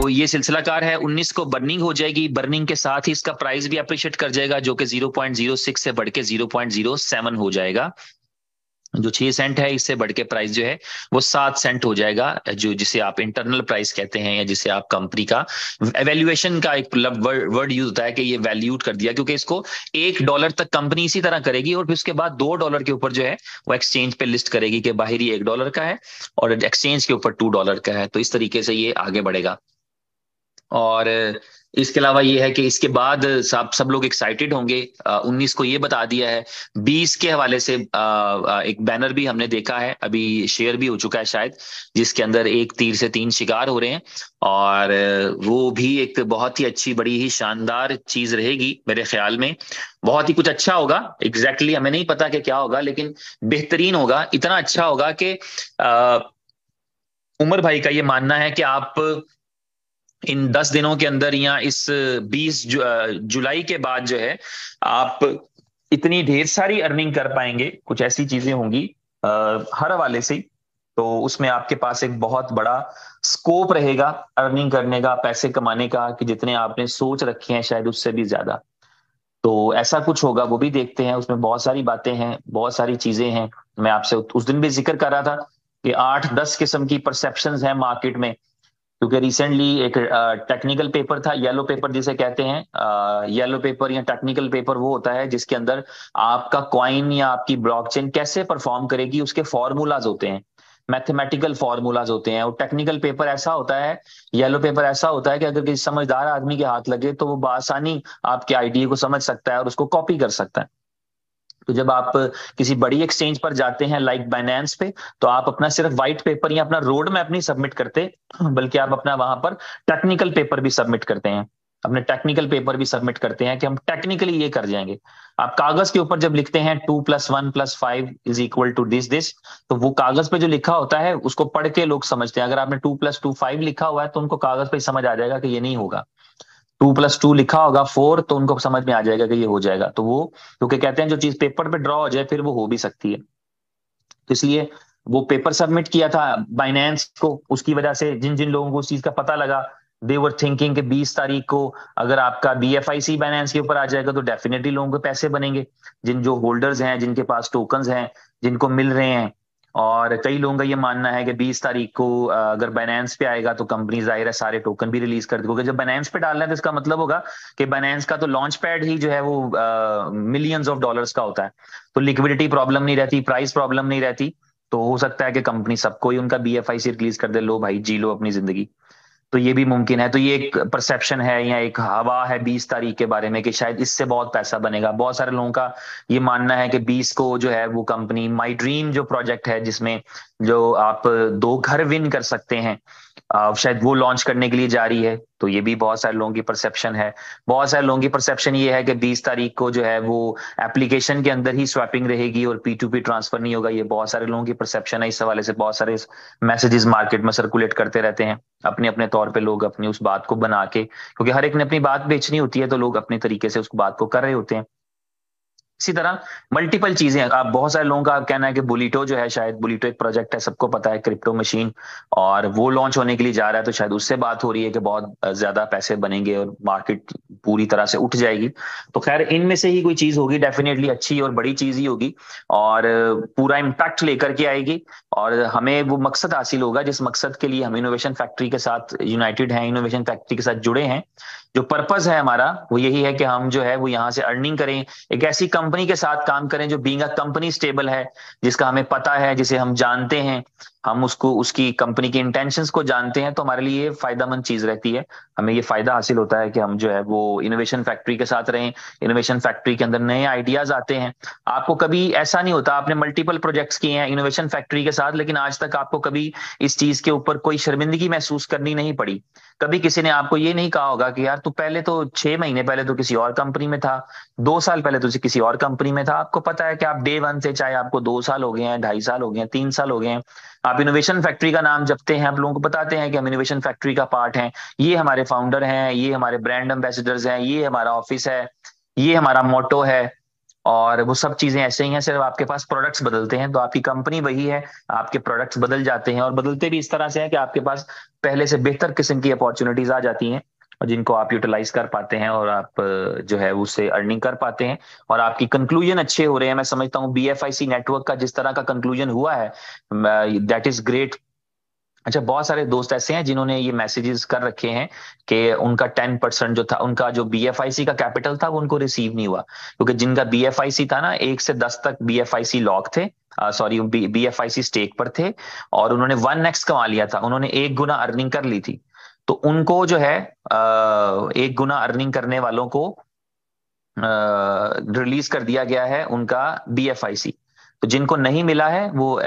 तो ये सिलसिलाकार है। 19 को बर्निंग हो जाएगी, बर्निंग के साथ ही इसका प्राइस भी अप्रिशिएट कर जाएगा, जो कि 0.06 से बढ़ के 0.07 हो जाएगा। जो 6 सेंट है, इससे बढ़ के प्राइस जो है वो 7 सेंट हो जाएगा, जो जिसे आप इंटरनल प्राइस कहते हैं, या जिसे आप कंपनी का एवेल्युएशन का एक वर्ड यूज होता है कि ये वैल्यूट कर दिया, क्योंकि इसको $1 तक कंपनी इसी तरह करेगी, और फिर उसके बाद $2 के ऊपर जो है वो एक्सचेंज पे लिस्ट करेगी कि बाहरी $1 का है और एक्सचेंज के ऊपर $2 का है। तो इस तरीके से ये आगे बढ़ेगा। और इसके अलावा ये है कि इसके बाद सब लोग एक्साइटेड होंगे। 19 को ये बता दिया है। 20 के हवाले से एक बैनर भी हमने देखा है, अभी शेयर भी हो चुका है शायद, जिसके अंदर एक तीर से 3 शिकार हो रहे हैं। और वो भी एक बहुत ही अच्छी, बड़ी ही शानदार चीज रहेगी मेरे ख्याल में। बहुत ही कुछ अच्छा होगा। हमें नहीं पता कि क्या होगा, लेकिन बेहतरीन होगा। इतना अच्छा होगा कि उमर भाई का ये मानना है कि आप इन 10 दिनों के अंदर, या इस 20 जुलाई के बाद जो है, आप इतनी ढेर सारी अर्निंग कर पाएंगे। कुछ ऐसी चीजें होंगी हर हवाले से। तो उसमें आपके पास एक बहुत बड़ा स्कोप रहेगा अर्निंग करने का, पैसे कमाने का, कि जितने आपने सोच रखे हैं शायद उससे भी ज्यादा। तो ऐसा कुछ होगा, वो भी देखते हैं। उसमें बहुत सारी बातें हैं, बहुत सारी चीजें हैं। मैं आपसे उस दिन भी जिक्र कर रहा था कि 8-10 किस्म की परसेप्शंस हैं मार्केट में। क्योंकि रिसेंटली एक टेक्निकल पेपर था, येलो पेपर जिसे कहते हैं। येलो पेपर या टेक्निकल पेपर वो होता है जिसके अंदर आपका कॉइन या आपकी ब्लॉकचेन कैसे परफॉर्म करेगी, उसके फॉर्मूलाज होते हैं, मैथमेटिकल फॉर्मूलाज होते हैं। और टेक्निकल पेपर ऐसा होता है, येलो पेपर ऐसा होता है कि अगर किसी समझदार आदमी के हाथ लगे तो वो बआसानी आपके आइडिया को समझ सकता है और उसको कॉपी कर सकता है। तो जब आप किसी बड़ी एक्सचेंज पर जाते हैं लाइक बाइनेंस पे, तो आप अपना सिर्फ व्हाइट पेपर या अपना रोड मैप नहीं सबमिट करते, बल्कि आप अपना वहां पर टेक्निकल पेपर भी सबमिट करते हैं। अपने टेक्निकल पेपर भी सबमिट करते हैं कि हम टेक्निकली ये कर जाएंगे। आप कागज के ऊपर जब लिखते हैं 2+1+5 = दिस दिस, तो वो कागज पे जो लिखा होता है उसको पढ़ के लोग समझते हैं। अगर आपने 2+2 5 लिखा हुआ है तो उनको कागज पे समझ आ जाएगा कि ये नहीं होगा। 2+2 लिखा होगा 4, तो उनको समझ में आ जाएगा कि ये हो जाएगा। तो वो, क्योंकि कहते हैं जो चीज पेपर पे ड्रॉ हो जाए फिर वो हो भी सकती है। तो इसलिए वो पेपर सबमिट किया था बाइनेंस को। उसकी वजह से जिन जिन लोगों को उस चीज का पता लगा, दे वर थिंकिंग कि 20 तारीख को अगर आपका BFIC बाइनेंस के ऊपर आ जाएगा तो डेफिनेटली लोगों के पैसे बनेंगे, जिन जो होल्डर्स हैं, जिनके पास टोकन्स हैं, जिनको मिल रहे हैं। और कई लोगों का ये मानना है कि 20 तारीख को अगर बाइनेंस पे आएगा तो कंपनी जाहिर है सारे टोकन भी रिलीज कर देगी, क्योंकि जब बाइनेंस पे डालना है तो इसका मतलब होगा कि बाइनेंस का तो लॉन्च पैड ही जो है वो मिलियंस ऑफ डॉलर्स का होता है। तो लिक्विडिटी प्रॉब्लम नहीं रहती, प्राइस प्रॉब्लम नहीं रहती। तो हो सकता है कि कंपनी सबको ही उनका BFIC रिलीज कर दे, लो भाई जी लो अपनी जिंदगी। तो ये भी मुमकिन है। तो ये एक परसेप्शन है या एक हवा है 20 तारीख के बारे में, कि शायद इससे बहुत पैसा बनेगा। बहुत सारे लोगों का ये मानना है कि 20 को जो है वो कंपनी माई ड्रीम जो प्रोजेक्ट है, जिसमें जो आप 2 घर विन कर सकते हैं, शायद वो लॉन्च करने के लिए जा रही है। तो ये भी बहुत सारे लोगों की परसेप्शन है। बहुत सारे लोगों की परसेप्शन ये है कि 20 तारीख को जो है वो एप्लीकेशन के अंदर ही स्वैपिंग रहेगी और P2P ट्रांसफर नहीं होगा। ये बहुत सारे लोगों की परसेप्शन है। इस हवाले से बहुत सारे मैसेजेस मार्केट में सर्कुलेट करते रहते हैं। अपने अपने तौर पे लोग अपनी उस बात को बना के, क्योंकि हर एक ने अपनी बात बेचनी होती है, तो लोग अपने तरीके से उस बात को कर रहे होते हैं। इसी तरह मल्टीपल चीजें हैं। आप बहुत सारे लोगों का कहना है कि बुलिटो जो है, शायद बुलिटो एक प्रोजेक्ट है, सबको पता है, क्रिप्टो मशीन, और वो लॉन्च होने के लिए जा रहा है। तो शायद उससे बात हो रही है कि बहुत ज्यादा पैसे बनेंगे और मार्केट पूरी तरह से उठ जाएगी। तो खैर इनमें से ही कोई चीज होगी, डेफिनेटली अच्छी और बड़ी चीज ही होगी, और पूरा इम्पैक्ट लेकर के आएगी। और हमें वो मकसद हासिल होगा जिस मकसद के लिए हम इनोवेशन फैक्ट्री के साथ यूनाइटेड हैं, इनोवेशन फैक्ट्री के साथ जुड़े हैं। जो पर्पस है हमारा वो यही है कि हम जो है वो यहाँ से अर्निंग करें, एक ऐसी कंपनी के साथ काम करें जो बीइंग अ कंपनी स्टेबल है, जिसका हमें पता है, जिसे हम जानते हैं, हम उसको, उसकी कंपनी की इंटेंशंस को जानते हैं। तो हमारे लिए ये फायदेमंद चीज रहती है। हमें ये फायदा हासिल होता है कि हम जो है वो इनोवेशन फैक्ट्री के साथ रहें। इनोवेशन फैक्ट्री के अंदर नए आइडियाज आते हैं। आपको कभी ऐसा नहीं होता, आपने मल्टीपल प्रोजेक्ट्स किए हैं इनोवेशन फैक्ट्री के साथ, लेकिन आज तक आपको कभी इस चीज के ऊपर कोई शर्मिंदगी महसूस करनी नहीं पड़ी। कभी किसी ने आपको ये नहीं कहा होगा कि यार तू पहले तो 6 महीने पहले तो किसी और कंपनी में था, 2 साल पहले तो किसी और कंपनी में था। आपको पता है कि आप डे 1 से, चाहे आपको 2 साल हो गए हैं, 2.5 साल हो गए हैं, 3 साल हो गए हैं, आप इनोवेशन फैक्ट्री का नाम जपते हैं, आप लोगों को बताते हैं कि हम इनोवेशन फैक्ट्री का पार्ट हैं, ये हमारे फाउंडर हैं, ये हमारे ब्रांड एम्बेसडर्स हैं, ये हमारा ऑफिस है, ये हमारा मोटो है। और वो सब चीजें ऐसे ही हैं, सिर्फ आपके पास प्रोडक्ट्स बदलते हैं। तो आपकी कंपनी वही है, आपके प्रोडक्ट्स बदल जाते हैं, और बदलते भी इस तरह से हैं कि आपके पास पहले से बेहतर किस्म की अपॉर्चुनिटीज आ जाती हैं, और जिनको आप यूटिलाइज कर पाते हैं, और आप जो है उससे अर्निंग कर पाते हैं, और आपकी कंक्लूजन अच्छे हो रहे हैं। मैं समझता हूँ BFIC नेटवर्क का जिस तरह का कंक्लूजन हुआ है, दैट इज ग्रेट। अच्छा, बहुत सारे दोस्त ऐसे हैं जिन्होंने ये मैसेजेस कर रखे हैं कि उनका 10% जो था, उनका जो BFIC का कैपिटल था, वो उनको रिसीव नहीं हुआ, क्योंकि जिनका BFIC था ना, 1 से 10 तक BFIC लॉक थे, सॉरी BFIC स्टेक पर थे, और उन्होंने 1x कमा लिया था, उन्होंने 1 गुना अर्निंग कर ली थी। तो उनको जो है 1 गुना अर्निंग करने वालों को रिलीज कर दिया गया है उनका BFIC। तो जिनको नहीं मिला है वो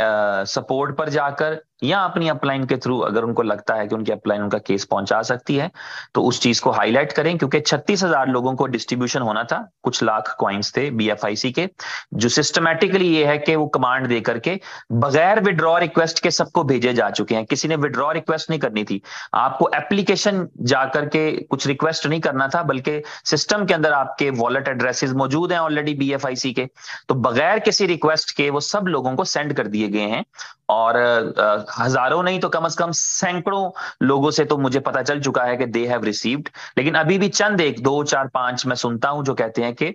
सपोर्ट पर जाकर या अपनी अपलाइन के थ्रू, अगर उनको लगता है कि उनकी अपलाइन उनका केस पहुंचा सकती है, तो उस चीज को हाईलाइट करें, क्योंकि 36,000 लोगों को डिस्ट्रीब्यूशन होना था, कुछ लाख कॉइन्स थे BFIC के, जो सिस्टमैटिकली ये है कि वो कमांड दे करके बगैर विड्रॉ रिक्वेस्ट के सबको भेजे जा चुके हैं। किसी ने विड्रॉ रिक्वेस्ट नहीं करनी थी, आपको एप्लीकेशन जाकर के कुछ रिक्वेस्ट नहीं करना था, बल्कि सिस्टम के अंदर आपके वॉलेट एड्रेसेस मौजूद हैं ऑलरेडी BFIC के, तो बगैर किसी रिक्वेस्ट के वो सब लोगों को सेंड कर दिए गए हैं। और हजारों नहीं तो कम से कम सैकड़ों लोगों से तो मुझे पता चल चुका है कि दे हैव रिसीव्ड। लेकिन अभी भी चंद, 1 2 4 5 मैं सुनता हूं जो कहते हैं कि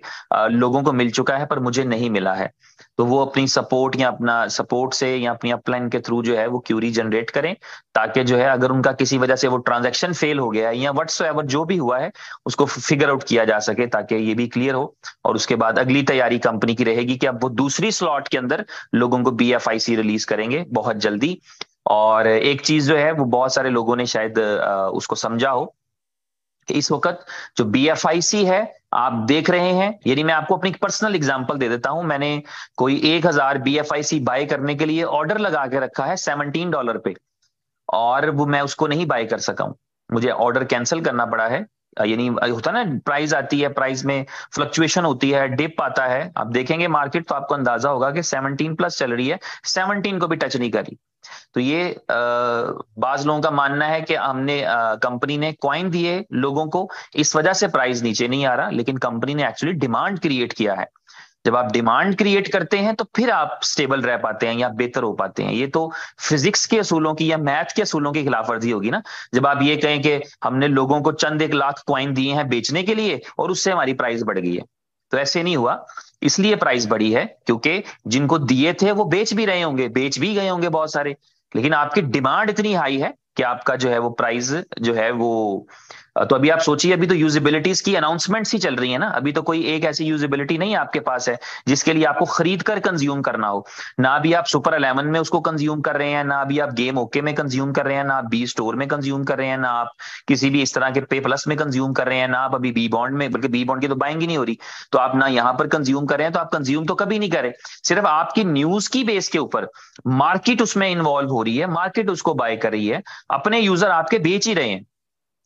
लोगों को मिल चुका है पर मुझे नहीं मिला है। तो वो अपनी सपोर्ट या अपना सपोर्ट से या अपनी अपलाइन के थ्रू जो है वो क्यूरी जनरेट करें, ताकि जो है अगर उनका किसी वजह से वो ट्रांजैक्शन फेल हो गया है या व्हाट्सएवर जो भी हुआ है, उसको फिगर आउट किया जा सके, ताकि ये भी क्लियर हो। और उसके बाद अगली तैयारी कंपनी की रहेगी कि अब वो दूसरी स्लॉट के अंदर लोगों को BFIC रिलीज करेंगे बहुत जल्दी। और एक चीज जो है वो बहुत सारे लोगों ने शायद उसको समझा हो, इस वक्त जो BFIC है आप देख रहे हैं, यानी मैं आपको अपनी पर्सनल एग्जांपल दे देता हूं। मैंने कोई 1,000 BFIC बाय करने के लिए ऑर्डर लगा के रखा है $17 पे, और वो मैं उसको नहीं बाय कर सका हूं, मुझे ऑर्डर कैंसिल करना पड़ा है। यानी होता ना, प्राइस आती है, प्राइस में फ्लक्चुएशन होती है, डिप आता है, आप देखेंगे मार्केट तो आपको अंदाजा होगा कि 17+ चल रही है, 17 को भी टच नहीं करी। तो ये बाज लोगों का मानना है कि हमने कंपनी ने कॉइन दिए लोगों को, इस वजह से प्राइस नीचे नहीं आ रहा, लेकिन कंपनी ने एक्चुअली डिमांड क्रिएट किया है। जब आप डिमांड क्रिएट करते हैं तो फिर आप स्टेबल रह पाते हैं या बेहतर हो पाते हैं। ये तो फिजिक्स के असूलों की या मैथ के असूलों की खिलाफवर्जी होगी ना, जब आप ये कहें कि हमने लोगों को चंद 1 लाख कॉइन दिए हैं बेचने के लिए और उससे हमारी प्राइस बढ़ गई है। तो ऐसे नहीं हुआ, इसलिए प्राइस बढ़ी है क्योंकि जिनको दिए थे वो बेच भी रहे होंगे, बेच भी गए होंगे बहुत सारे, लेकिन आपकी डिमांड इतनी हाई है कि आपका जो है वो प्राइस जो है वो तो अभी आप सोचिए, अभी तो यूजिबिलिटीज की अनाउंसमेंट्स ही चल रही है ना, अभी तो कोई एक ऐसी यूजिबिलिटी नहीं आपके पास है जिसके लिए आपको खरीद कर कंज्यूम करना हो। ना अभी आप सुपर 11 में उसको कंज्यूम कर रहे हैं, ना अभी आप गेम ओके में कंज्यूम कर रहे हैं, ना आप बी स्टोर में कंज्यूम कर रहे हैं, ना आप किसी भी इस तरह के पे प्लस में कंज्यूम कर रहे हैं, ना आप अभी बी बॉन्ड में, बल्कि बी बॉन्ड की तो बाइंग ही नहीं हो रही, तो आप ना यहाँ पर कंज्यूम कर रहे हैं, तो आप कंज्यूम तो कभी नहीं करें। सिर्फ आपकी न्यूज की बेस के ऊपर मार्केट उसमें इन्वॉल्व हो रही है, मार्केट उसको बाय कर रही है, अपने यूजर आपके बेच ही रहे हैं,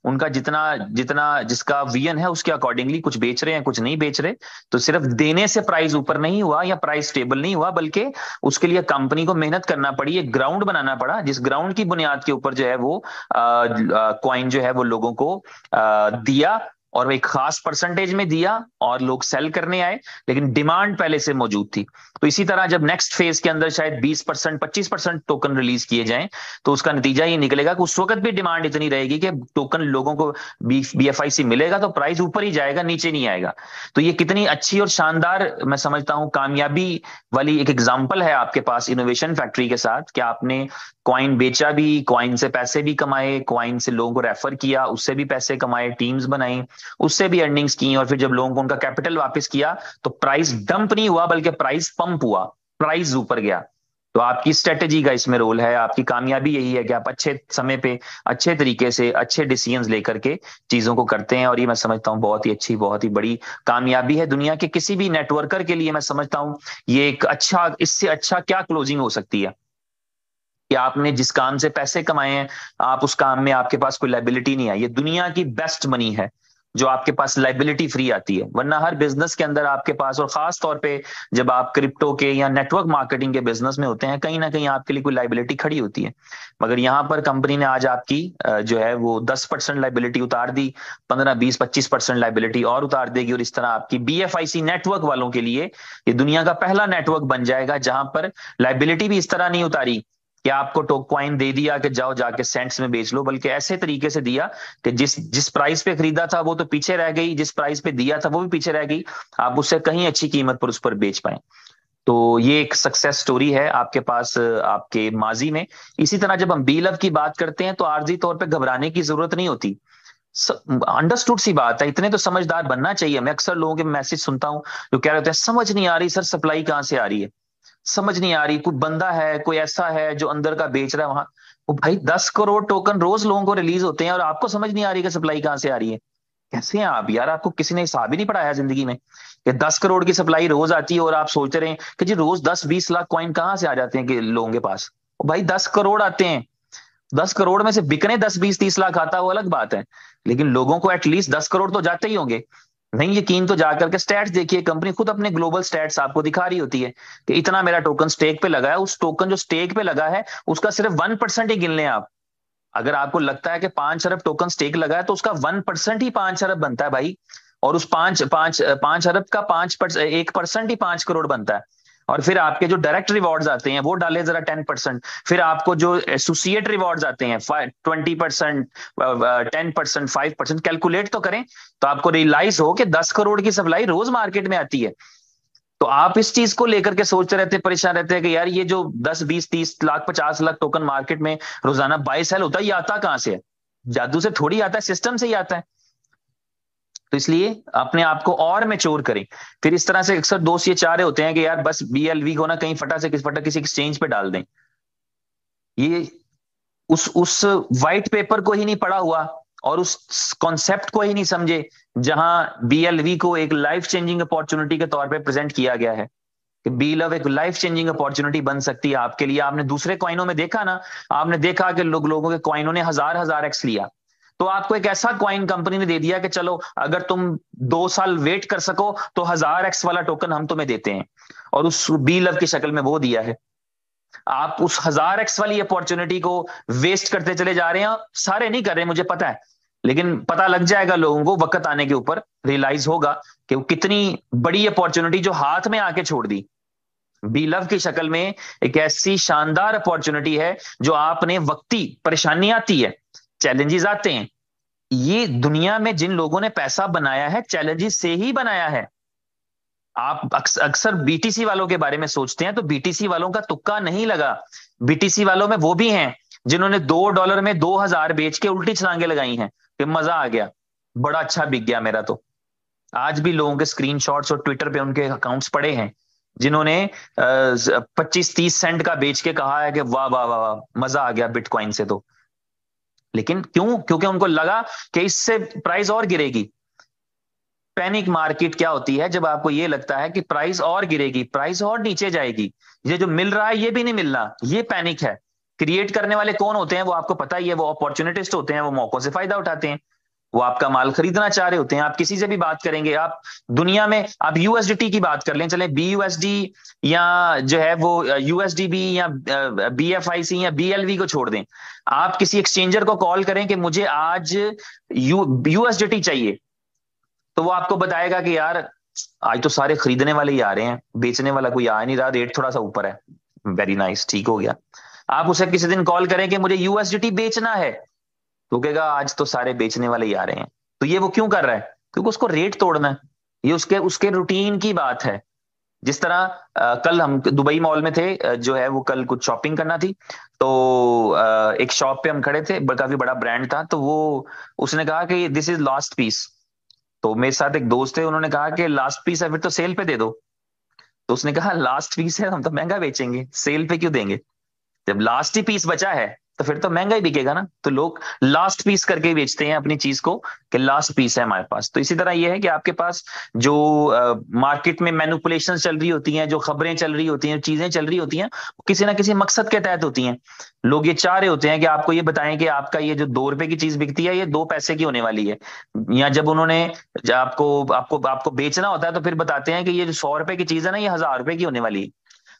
उनका जितना जितना जिसका विजन है उसके अकॉर्डिंगली कुछ बेच रहे हैं, कुछ नहीं बेच रहे। तो सिर्फ देने से प्राइस ऊपर नहीं हुआ या प्राइस स्टेबल नहीं हुआ, बल्कि उसके लिए कंपनी को मेहनत करना पड़ी, एक ग्राउंड बनाना पड़ा, जिस ग्राउंड की बुनियाद के ऊपर जो है वो कॉइन जो है वो लोगों को दिया, और वो एक खास परसेंटेज में दिया और लोग सेल करने आए, लेकिन डिमांड पहले से मौजूद थी। तो इसी तरह जब नेक्स्ट फेज के अंदर शायद 20% 25% टोकन रिलीज किए जाएं, तो उसका नतीजा ये निकलेगा कि उस वक्त भी डिमांड इतनी रहेगी कि टोकन लोगों को BFIC मिलेगा तो प्राइस ऊपर ही जाएगा, नीचे नहीं आएगा। तो ये कितनी अच्छी और शानदार, मैं समझता हूं, कामयाबी वाली एक एग्जाम्पल है आपके पास इनोवेशन फैक्ट्री के साथ, कि आपने कॉइन बेचा भी, कॉइन से पैसे भी कमाए, कॉइन से लोगों को रेफर किया, उससे भी पैसे कमाए, टीम्स बनाई, उससे भी अर्निंग्स की, और फिर जब लोगों को उनका कैपिटल वापस किया तो प्राइस डंप नहीं हुआ बल्कि प्राइस पंप हुआ, प्राइस ऊपर गया। तो आपकी स्ट्रेटेजी का इसमें रोल है, आपकी कामयाबी यही है कि आप अच्छे समय पे अच्छे तरीके से अच्छे डिसीजंस लेकर के चीजों को करते हैं, और ये मैं समझता हूँ बहुत ही अच्छी, बहुत ही बड़ी कामयाबी है दुनिया के किसी भी नेटवर्कर के लिए। मैं समझता हूँ ये एक अच्छा, इससे अच्छा क्या क्लोजिंग हो सकती है कि आपने जिस काम से पैसे कमाए हैं, आप उस काम में आपके पास कोई लायबिलिटी नहीं है, ये दुनिया की बेस्ट मनी है। जो आपके पास लाइबिलिटी फ्री आती है। वरना हर बिजनेस के अंदर आपके पास, और खास तौर पे जब आप क्रिप्टो के या नेटवर्क मार्केटिंग के बिजनेस में होते हैं, कहीं ना कहीं आपके लिए कोई लाइबिलिटी खड़ी होती है। मगर यहाँ पर कंपनी ने आज आपकी जो है वो 10% लाइबिलिटी उतार दी, 15, 20, 25% लाइबिलिटी और उतार देगी, और इस तरह आपकी BFIC नेटवर्क वालों के लिए ये दुनिया का पहला नेटवर्क बन जाएगा जहां पर लाइबिलिटी भी इस तरह नहीं उतारी कि आपको टोकॉइन दे दिया कि जाओ जाके सेंट्स में बेच लो, बल्कि ऐसे तरीके से दिया कि जिस जिस प्राइस पे खरीदा था वो तो पीछे रह गई, जिस प्राइस पे दिया था वो भी पीछे रह गई, आप उससे कहीं अच्छी कीमत पर उस पर बेच पाए। तो ये एक सक्सेस स्टोरी है आपके पास आपके माजी में। इसी तरह जब हम बी लव की बात करते हैं तो आर्जी तौर पे घबराने की जरूरत नहीं होती। अंडरस्टूड सी बात है, इतने तो समझदार बनना चाहिए। मैं अक्सर लोगों के मैसेज सुनता हूं जो कह रहे होते हैं समझ नहीं आ रही सर, सप्लाई कहां से आ रही है, समझ नहीं आ रही, कोई बंदा है, कोई ऐसा है जो अंदर का बेच रहा है वहां। वो भाई 10 करोड़ टोकन रोज लोगों को रिलीज होते हैं और आपको समझ नहीं आ रही कि सप्लाई कहां से आ रही है। कैसे हैं आप यार, आपको किसी ने हिसाब ही नहीं पढ़ाया जिंदगी में कि 10 करोड़ की सप्लाई रोज आती है और आप सोच रहे हैं कि जी रोज 10-20 लाख कॉइन कहां से आ जाते हैं कि लोगों के पास। ओ भाई 10 करोड़ आते हैं, 10 करोड़ में से बिकने 10, 20, 30 लाख आता वो अलग बात है, लेकिन लोगों को एटलीस्ट 10 करोड़ तो जाते ही होंगे। नहीं यकीन तो जाकर के स्टैट्स देखिए, कंपनी खुद अपने ग्लोबल स्टैट्स आपको दिखा रही होती है कि इतना मेरा टोकन स्टेक पे लगा है, उस टोकन जो स्टेक पे लगा है उसका सिर्फ 1% ही गिन लें आप। अगर आपको लगता है कि 5 अरब टोकन स्टेक लगा है तो उसका 1% ही 5 अरब बनता है भाई। और उस 5 अरब का 1% ही 5 करोड़ बनता है। और फिर आपके जो डायरेक्ट रिवॉर्ड्स आते हैं वो डाले जरा 10%। फिर आपको जो एसोसिएट रिवॉर्ड्स आते हैं 20%, 10%, 5%, कैलकुलेट तो करें तो आपको रियलाइज हो कि 10 करोड़ की सप्लाई रोज मार्केट में आती है। तो आप इस चीज को लेकर के सोचते रहते, परेशान रहते हैं कि यार ये जो 10, 20, 30 लाख 50 लाख टोकन मार्केट में रोजाना बाय सेल होता है, ये आता कहां से है? जादू से थोड़ी आता है, सिस्टम से ही आता है। तो इसलिए अपने आप को और मैच्योर करें। फिर इस तरह से अक्सर दोस्त ये चाह रहे होते हैं कि यार बस BLV को ना कहीं फटा से फटा किसी एक्सचेंज पे डाल दें। ये उस वाइट पेपर को ही नहीं पढ़ा हुआ और उस कॉन्सेप्ट को ही नहीं समझे जहां BLV को एक लाइफ चेंजिंग अपॉर्चुनिटी के तौर पे प्रेजेंट किया गया है कि बी लव एक लाइफ चेंजिंग अपॉर्चुनिटी बन सकती है आपके लिए। आपने दूसरे कॉइनों में देखा ना, आपने देखा कि लोगों के कॉइनों ने हजार हजार एक्स लिया, तो आपको एक ऐसा कॉइन कंपनी ने दे दिया कि चलो अगर तुम 2 साल वेट कर सको तो 1000x वाला टोकन हम तुम्हें देते हैं, और उस बी लव की शक्ल में वो दिया है। आप उस 1000x वाली अपॉर्चुनिटी को वेस्ट करते चले जा रहे हैं। सारे नहीं कर रहे मुझे पता है, लेकिन पता लग जाएगा लोगों को वक्त आने के ऊपर, रियलाइज होगा कि वो कितनी बड़ी अपॉर्चुनिटी जो हाथ में आके छोड़ दी। बी लव की शक्ल में एक ऐसी शानदार अपॉर्चुनिटी है जो आपने वक्ती परेशानी आती है, चैलेंजेस आते हैं, ये दुनिया में जिन लोगों ने पैसा बनाया है चैलेंजेस से ही बनाया है। आप अक्सर BTC वालों के बारे में सोचते हैं तो BTC वालों का तुक्का नहीं लगा। BTC वालों में वो भी हैं जिन्होंने $2 में 2000 बेच के उल्टी छलांगे लगाई हैं कि मजा आ गया, बड़ा अच्छा बिक गया मेरा। तो आज भी लोगों के स्क्रीनशॉट्स और ट्विटर पे उनके अकाउंट्स पड़े हैं जिन्होंने 25-30 सेंट का बेच के कहा है कि वाह वाह वाह वाह मजा आ गया बिटकॉइन से। तो लेकिन क्यों? क्योंकि उनको लगा कि इससे प्राइस और गिरेगी। पैनिक मार्केट क्या होती है? जब आपको ये लगता है कि प्राइस और गिरेगी, प्राइस और नीचे जाएगी, ये जो मिल रहा है ये भी नहीं मिलना, ये पैनिक है। क्रिएट करने वाले कौन होते हैं वो आपको पता ही है, वो अपॉर्चुनिटिस्ट होते हैं, वो मौकों से फायदा उठाते हैं, वो आपका माल खरीदना चाह रहे होते हैं। आप किसी से भी बात करेंगे, आप दुनिया में आप USDT की बात कर लें, चले BUSD या जो है वो USDB या BFIC या BLV को छोड़ दें, आप किसी एक्सचेंजर को कॉल करें कि मुझे आज USDT चाहिए, तो वो आपको बताएगा कि यार आज तो सारे खरीदने वाले ही आ रहे हैं, बेचने वाला कोई आ नहीं रहा, रेट थोड़ा सा ऊपर है। वेरी नाइस, ठीक हो गया। आप उसे किसी दिन कॉल करें कि मुझे USDT बेचना है, तो कहेगा आज तो सारे बेचने वाले ही आ रहे हैं। तो ये वो क्यों कर रहा है? क्योंकि उसको रेट तोड़ना है, ये उसके उसके रूटीन की बात है। जिस तरह कल हम दुबई मॉल में थे, जो है वो कल कुछ शॉपिंग करना थी, तो एक शॉप पे हम खड़े थे, काफी बड़ा ब्रांड था, तो वो उसने कहा कि दिस इज लास्ट पीस। तो मेरे साथ एक दोस्त थे, उन्होंने कहा कि लास्ट पीस है फिर तो सेल पे दे दो। तो उसने कहा लास्ट पीस है, हम तो महंगा बेचेंगे, सेल पे क्यों देंगे? जब लास्ट ही पीस बचा है तो फिर तो महंगा ही बिकेगा ना। तो लोग लास्ट पीस करके ही बेचते हैं अपनी चीज को, कि लास्ट पीस है हमारे पास। तो इसी तरह ये है कि आपके पास जो मार्केट में मैनिपुलेशन चल रही होती हैं, जो खबरें चल रही होती हैं, चीजें चल रही होती हैं, वो किसी ना किसी मकसद के तहत होती हैं। लोग ये चाह रहे होते हैं कि आपको ये बताएं कि आपका ये जो 2 रुपए की चीज बिकती है, ये 2 पैसे की होने वाली है। या जब उन्होंने जब आपको आपको आपको बेचना होता है, तो फिर बताते हैं कि ये जो 100 रुपए की चीज है ना, ये 1000 रुपए की होने वाली है।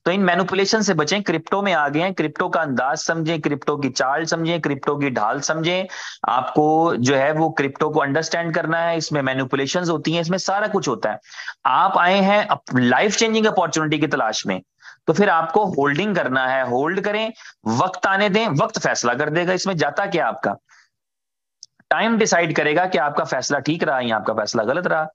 तो इन मैनिपुलेशन से बचें, क्रिप्टो में आ गए हैं, क्रिप्टो का अंदाज समझें, क्रिप्टो की चाल समझें, क्रिप्टो की ढाल समझें। आपको जो है वो क्रिप्टो को अंडरस्टैंड करना है, इसमें मैनिपुलेशंस होती हैं, इसमें सारा कुछ होता है। आप आए हैं लाइफ चेंजिंग अपॉर्चुनिटी की तलाश में, तो फिर आपको होल्डिंग करना है, होल्ड करें, वक्त आने दें, वक्त फैसला कर देगा इसमें जाता क्या आपका। टाइम डिसाइड करेगा कि आपका फैसला ठीक रहा या आपका फैसला गलत रहा।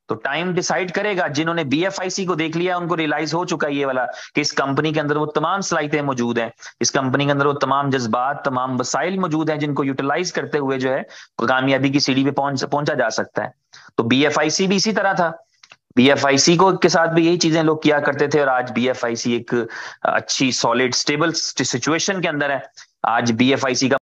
तो टाइम डिसाइड करेगा। जिन्होंने बीएफआईसी को देख लिया, उनको रियलाइज हो चुका है ये वाला, कि इस कंपनी के अंदर वो तमाम सलाहियतें मौजूद हैं, इस कंपनी के अंदर वो तमाम जज्बात, तमाम वसाइल मौजूद हैं, जिनको यूटिलाइज करते हुए जो है कामयाबी की सीढ़ी पे पहुंचा जा सकता है। तो बीएफआईसी भी इसी तरह था। बीएफआईसी को के साथ भी यही चीजें लोग किया करते थे, और आज बीएफआईसी एक अच्छी सॉलिड स्टेबल सिचुएशन के अंदर है। आज बीएफआईसी का